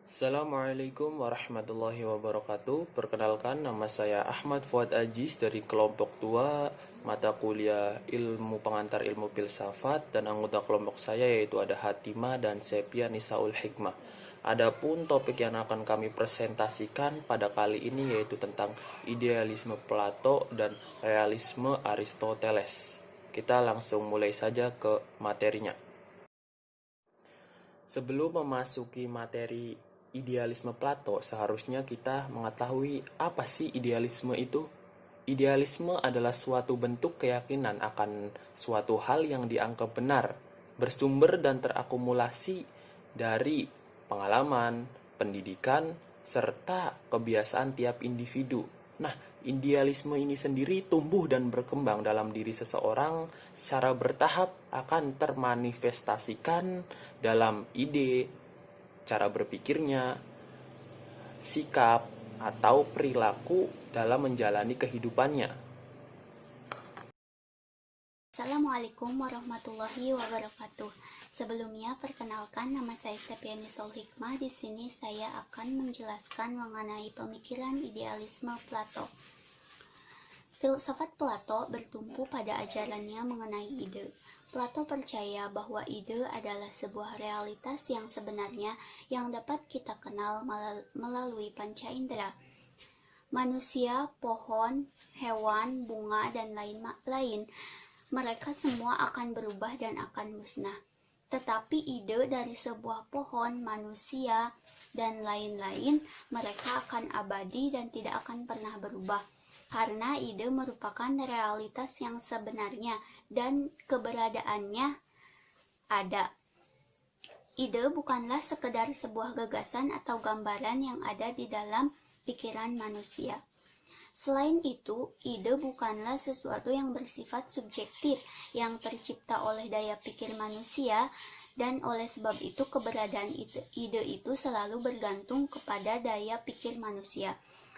Assalamualaikum warahmatullahi wabarakatuh. Perkenalkan, nama saya Ahmad Fuad Ajis dari kelompok 2 mata kuliah Ilmu Pengantar Ilmu Filsafat, dan anggota kelompok saya yaitu ada Hatimah dan Sepia Nisaul Hikmah. Adapun topik yang akan kami presentasikan pada kali ini yaitu tentang idealisme Plato dan realisme Aristoteles. Kita langsung mulai saja ke materinya. Sebelum memasuki materi idealisme Plato, seharusnya kita mengetahui apa sih idealisme itu. Idealisme adalah suatu bentuk keyakinan akan suatu hal yang dianggap benar, bersumber dan terakumulasi dari pengalaman, pendidikan, serta kebiasaan tiap individu. Nah, idealisme ini sendiri tumbuh dan berkembang dalam diri seseorang secara bertahap, akan termanifestasikan dalam ide, cara berpikirnya, sikap, atau perilaku dalam menjalani kehidupannya. Assalamualaikum warahmatullahi wabarakatuh. Sebelumnya, perkenalkan, nama saya Sepia Nisaul Hikmah. Di sini saya akan menjelaskan mengenai pemikiran idealisme Plato. Filsafat Plato bertumpu pada ajarannya mengenai ide. Plato percaya bahwa ide adalah sebuah realitas yang sebenarnya yang dapat kita kenal melalui panca indera. Manusia, pohon, hewan, bunga, dan lain-lain, mereka semua akan berubah dan akan musnah. Tetapi ide dari sebuah pohon, manusia, dan lain-lain, mereka akan abadi dan tidak akan pernah berubah. Karena ide merupakan realitas yang sebenarnya dan keberadaannya ada. Ide bukanlah sekedar sebuah gagasan atau gambaran yang ada di dalam pikiran manusia. Selain itu, ide bukanlah sesuatu yang bersifat subjektif yang tercipta oleh daya pikir manusia, dan oleh sebab itu keberadaan ide itu selalu bergantung kepada daya pikir manusia.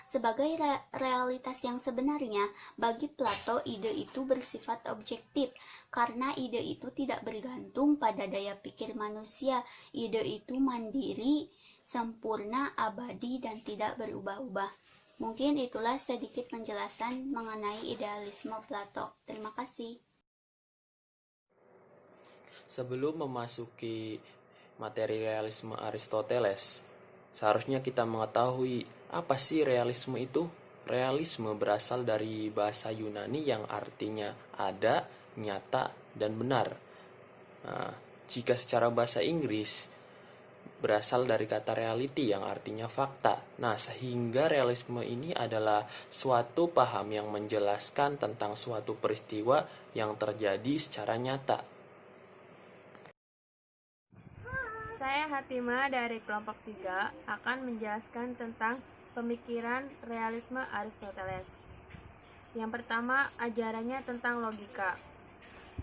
Sebagai realitas yang sebenarnya, bagi Plato ide itu bersifat objektif karena ide itu tidak bergantung pada daya pikir manusia. Ide itu mandiri, sempurna, abadi, dan tidak berubah-ubah. Mungkin itulah sedikit penjelasan mengenai idealisme Plato. Terima kasih. Sebelum memasuki materi realisme Aristoteles, seharusnya kita mengetahui apa sih realisme itu. Realisme berasal dari bahasa Yunani yang artinya ada, nyata, dan benar. Nah, jika secara bahasa Inggris berasal dari kata reality yang artinya fakta. Nah, sehingga realisme ini adalah suatu paham yang menjelaskan tentang suatu peristiwa yang terjadi secara nyata. Saya Hatimah dari kelompok 3 akan menjelaskan tentang pemikiran realisme Aristoteles. Yang pertama, ajarannya tentang logika.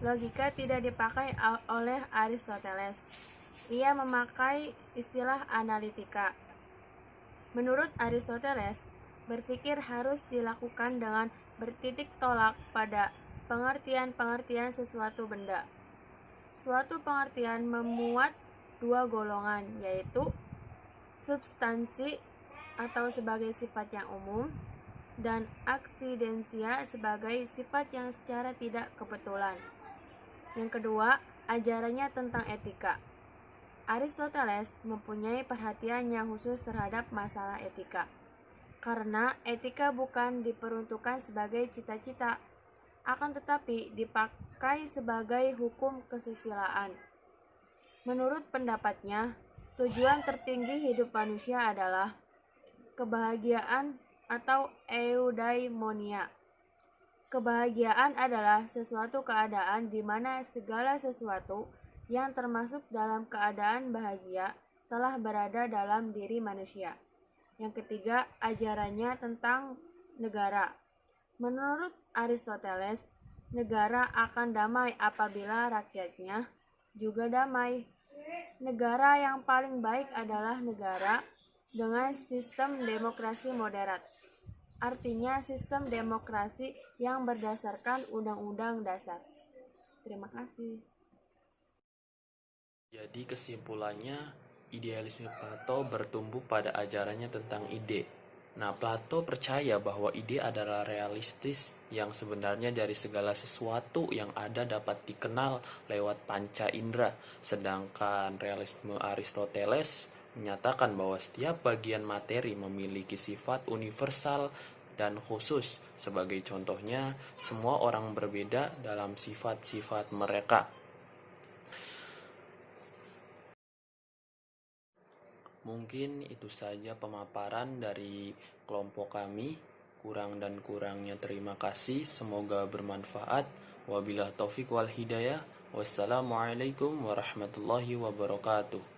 Logika tidak dipakai oleh Aristoteles. Ia memakai istilah analitika. Menurut Aristoteles, berpikir harus dilakukan dengan bertitik tolak pada pengertian-pengertian sesuatu benda. Suatu pengertian memuat dua golongan, yaitu substansi atau sebagai sifat yang umum dan aksidensia sebagai sifat yang secara tidak kebetulan. Yang kedua, ajarannya tentang etika. Aristoteles mempunyai perhatian yang khusus terhadap masalah etika, karena etika bukan diperuntukkan sebagai cita-cita, akan tetapi dipakai sebagai hukum kesusilaan. Menurut pendapatnya, tujuan tertinggi hidup manusia adalah kebahagiaan atau eudaimonia. Kebahagiaan adalah sesuatu keadaan di mana segala sesuatu yang termasuk dalam keadaan bahagia telah berada dalam diri manusia. Yang ketiga, ajarannya tentang negara. Menurut Aristoteles, negara akan damai apabila rakyatnya juga damai. Negara yang paling baik adalah negara dengan sistem demokrasi moderat. Artinya sistem demokrasi yang berdasarkan undang-undang dasar. Terima kasih. Jadi kesimpulannya, Idealisme Plato bertumbuh pada ajarannya tentang ide. Nah, Plato percaya bahwa ide adalah realistis yang sebenarnya dari segala sesuatu yang ada dapat dikenal lewat panca indera. Sedangkan realisme Aristoteles menyatakan bahwa setiap bagian materi memiliki sifat universal dan khusus. Sebagai contohnya, semua orang berbeda dalam sifat-sifat mereka. Mungkin itu saja pemaparan dari kelompok kami. Kurang dan kurangnya terima kasih. Semoga bermanfaat. Wabillahi taufik wal hidayah. Wassalamualaikum warahmatullahi wabarakatuh.